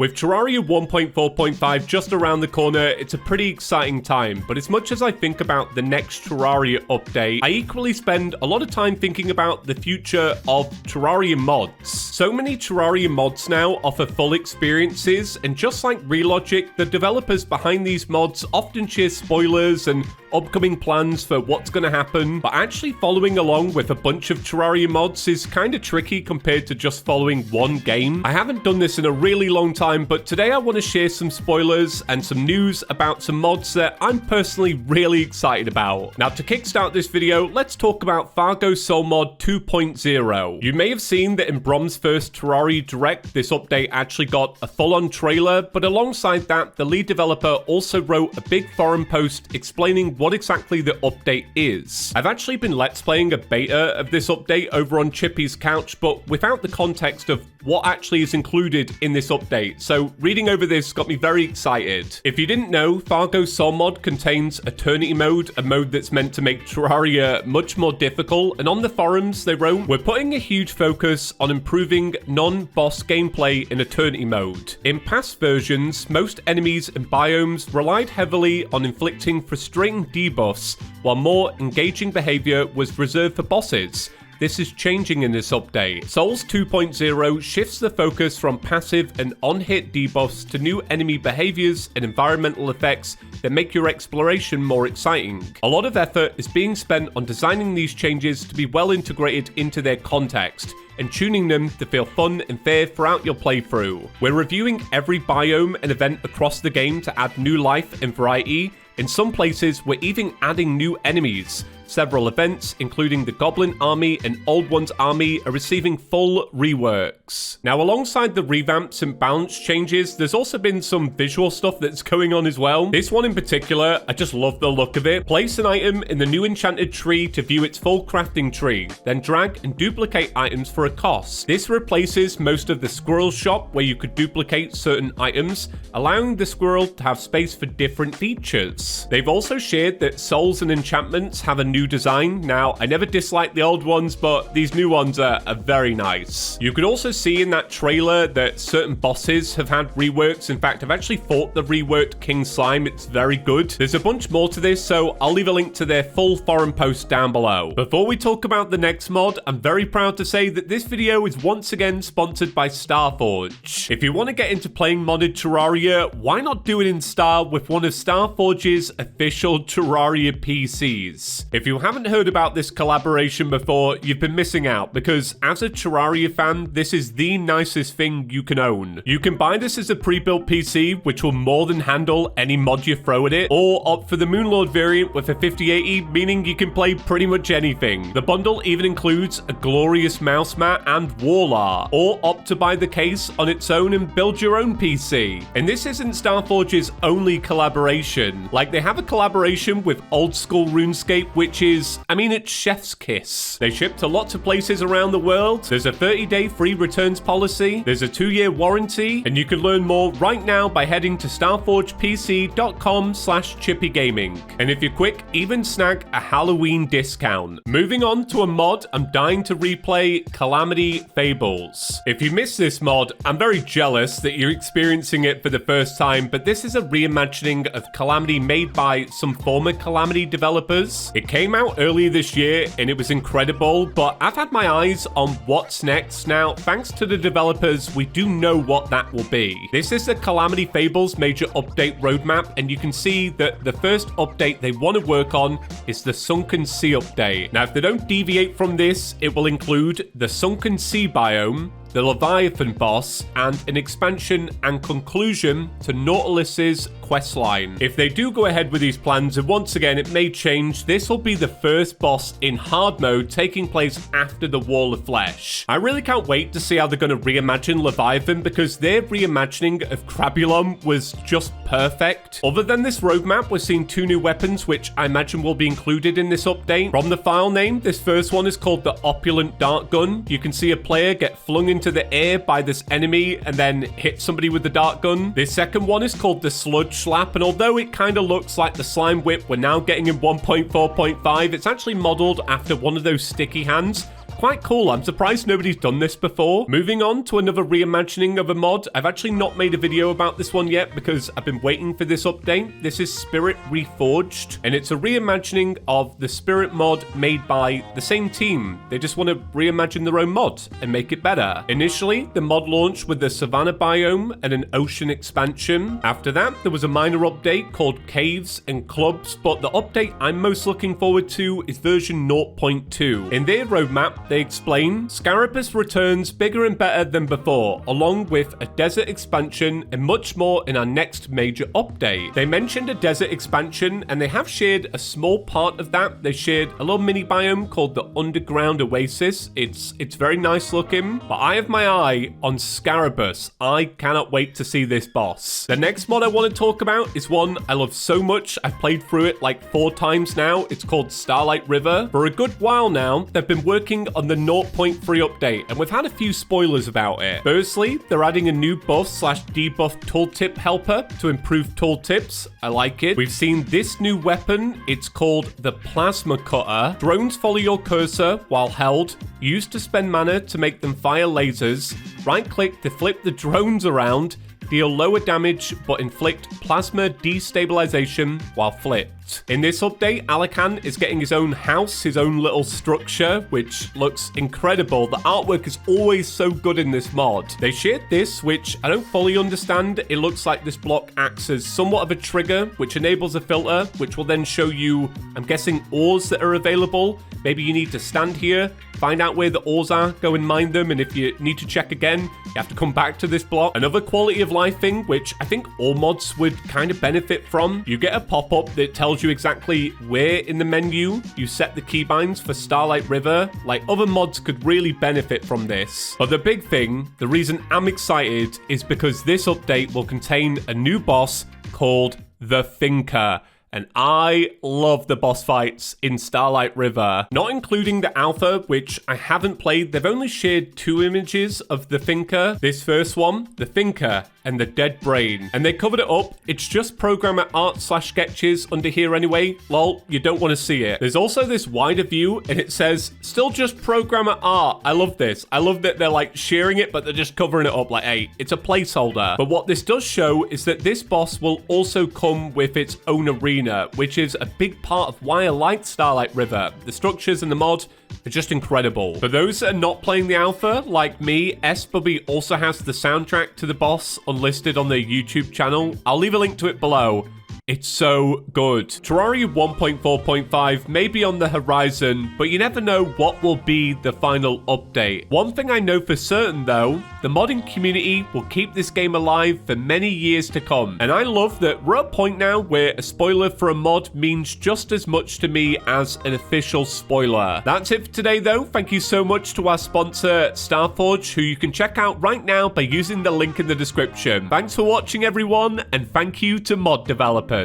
With Terraria 1.4.5 just around the corner, it's a pretty exciting time, but as much as I think about the next Terraria update, I equally spend a lot of time thinking about the future of Terraria mods. So many Terraria mods now offer full experiences, and just like Reforged, the developers behind these mods often share spoilers and upcoming plans for what's going to happen, but actually following along with a bunch of Terraria mods is kind of tricky compared to just following one game. I haven't done this in a really long time, but today I want to share some spoilers and some news about some mods that I'm personally really excited about. Now, to kickstart this video, let's talk about Fargo Soul Mod 2.0. You may have seen that in Brom's first Terraria Direct, this update actually got a full-on trailer, but alongside that, the lead developer also wrote a big forum post explaining what exactly the update is. I've actually been let's playing a beta of this update over on Chippy's couch, but without the context of what actually is included in this update, so reading over this got me very excited. If you didn't know, Fargo Soul Mod contains Eternity Mode, a mode that's meant to make Terraria much more difficult, and on the forums they wrote, "We're putting a huge focus on improving non-boss gameplay in Eternity Mode. In past versions, most enemies and biomes relied heavily on inflicting frustrating debuffs, while more engaging behavior was reserved for bosses. This is changing in this update. Souls 2.0 shifts the focus from passive and on-hit debuffs to new enemy behaviors and environmental effects that make your exploration more exciting. A lot of effort is being spent on designing these changes to be well integrated into their context, and tuning them to feel fun and fair throughout your playthrough. We're reviewing every biome and event across the game to add new life and variety. In some places, we're even adding new enemies. Several events, including the Goblin Army and Old One's Army, are receiving full reworks. Now, alongside the revamps and balance changes, there's also been some visual stuff that's going on as well. This one in particular, I just love the look of it. Place an item in the new enchanted tree to view its full crafting tree, then drag and duplicate items for a cost. This replaces most of the squirrel shop where you could duplicate certain items, allowing the squirrel to have space for different features. They've also shared that souls and enchantments have a new design. Now, I never disliked the old ones, but these new ones are very nice. You could also see in that trailer that certain bosses have had reworks. In fact, I've actually fought the reworked King Slime. It's very good. There's a bunch more to this, so I'll leave a link to their full forum post down below. Before we talk about the next mod, I'm very proud to say that this video is once again sponsored by Starforge. If you want to get into playing modded Terraria, why not do it in style with one of Starforge's official Terraria PCs? If you haven't heard about this collaboration before, you've been missing out, because as a Terraria fan, this is the nicest thing you can own. You can buy this as a pre-built PC, which will more than handle any mod you throw at it, or opt for the Moonlord variant with a 5080, meaning you can play pretty much anything. The bundle even includes a glorious mouse mat and wall art, or opt to buy the case on its own and build your own PC. And this isn't Starforge's only collaboration. Like, they have a collaboration with Old School RuneScape, which is, I mean, it's chef's kiss. They ship to lots of places around the world. There's a 30-day free returns policy. There's a 2-year warranty, and you can learn more right now by heading to starforgepc.com/ChippyGaming. And if you're quick, even snag a Halloween discount. Moving on to a mod I'm dying to replay, Calamity Fables. If you missed this mod, I'm very jealous that you're experiencing it for the first time, but this is a reimagining of Calamity made by some former Calamity developers. It came out earlier this year and it was incredible, but I've had my eyes on what's next. Now, thanks to the developers, we do know what that will be. This is the Calamity Fables major update roadmap, and you can see that the first update they want to work on is the Sunken Sea update. Now, if they don't deviate from this, it will include the Sunken Sea biome, the Leviathan boss, and an expansion and conclusion to Nautilus's questline. If they do go ahead with these plans, and once again it may change, this will be the first boss in hard mode taking place after the Wall of Flesh. I really can't wait to see how they're going to reimagine Leviathan, because their reimagining of Crabulum was just perfect. Other than this roadmap, we're seeing 2 new weapons which I imagine will be included in this update. From the file name, this first one is called the Opulent Dart Gun. You can see a player get flung into the air by this enemy and then hit somebody with the dart gun. This second one is called the Sludge Slap, and although it kind of looks like the Slime Whip we're now getting in 1.4.5, it's actually modeled after one of those sticky hands. quite cool. I'm surprised nobody's done this before. Moving on to another reimagining of a mod. I've actually not made a video about this one yet because I've been waiting for this update. This is Spirit Reforged, and it's a reimagining of the Spirit mod made by the same team. They just want to reimagine their own mod and make it better. Initially, the mod launched with the Savannah biome and an ocean expansion. After that, there was a minor update called Caves and Clubs, but the update I'm most looking forward to is version 0.2. In their roadmap, they explain, Scarabeus returns bigger and better than before, along with a desert expansion and much more in our next major update. They mentioned a desert expansion, and they have shared a small part of that. They shared a little mini biome called the Underground Oasis. It's very nice looking, but I have my eye on Scarabeus. I cannot wait to see this boss. The next mod I want to talk about is one I love so much. I've played through it like 4 times now. It's called Starlight River. For a good while now, they've been working on the 0.3 update, and we've had a few spoilers about it. Firstly, they're adding a new buff/debuff tooltip helper to improve tooltips. I like it. We've seen this new weapon. It's called the Plasma Cutter. Drones follow your cursor while held. Used to spend mana to make them fire lasers. Right-click to flip the drones around. Deal lower damage, but inflict plasma destabilization while flipped. In this update, Alakan is getting his own house, his own little structure, which looks incredible. The artwork is always so good in this mod. They shared this, which I don't fully understand. It looks like this block acts as somewhat of a trigger, which enables a filter, which will then show you, I'm guessing, ores that are available. Maybe you need to stand here, find out where the ores are, go and mine them, and if you need to check again, you have to come back to this block. Another quality of life thing, which I think all mods would kind of benefit from, you get a pop-up that tells you exactly where in the menu you set the keybinds for Starlight River. Like, other mods could really benefit from this. But the big thing, the reason I'm excited, is because this update will contain a new boss called the Thinker. And I love the boss fights in Starlight River. Not including the alpha, which I haven't played. They've only shared 2 images of the Thinker. This first one, the Thinker and the Dead Brain. And they covered it up. It's just programmer art/sketches under here anyway. Lol, you don't want to see it. There's also this wider view, and it says, still just programmer art. I love this. I love that they're like sharing it, but they're just covering it up like, hey, it's a placeholder. But what this does show is that this boss will also come with its own arena, which is a big part of why I like Starlight River. The structures in the mod are just incredible. For those that are not playing the alpha, like me, SBubby also has the soundtrack to the boss unlisted on their YouTube channel. I'll leave a link to it below. It's so good. Terraria 1.4.5 may be on the horizon, but you never know what will be the final update. One thing I know for certain though, the modding community will keep this game alive for many years to come. And I love that we're at a point now where a spoiler for a mod means just as much to me as an official spoiler. That's it for today though. Thank you so much to our sponsor, Reforged, who you can check out right now by using the link in the description. Thanks for watching everyone, and thank you to mod developers.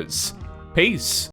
Peace.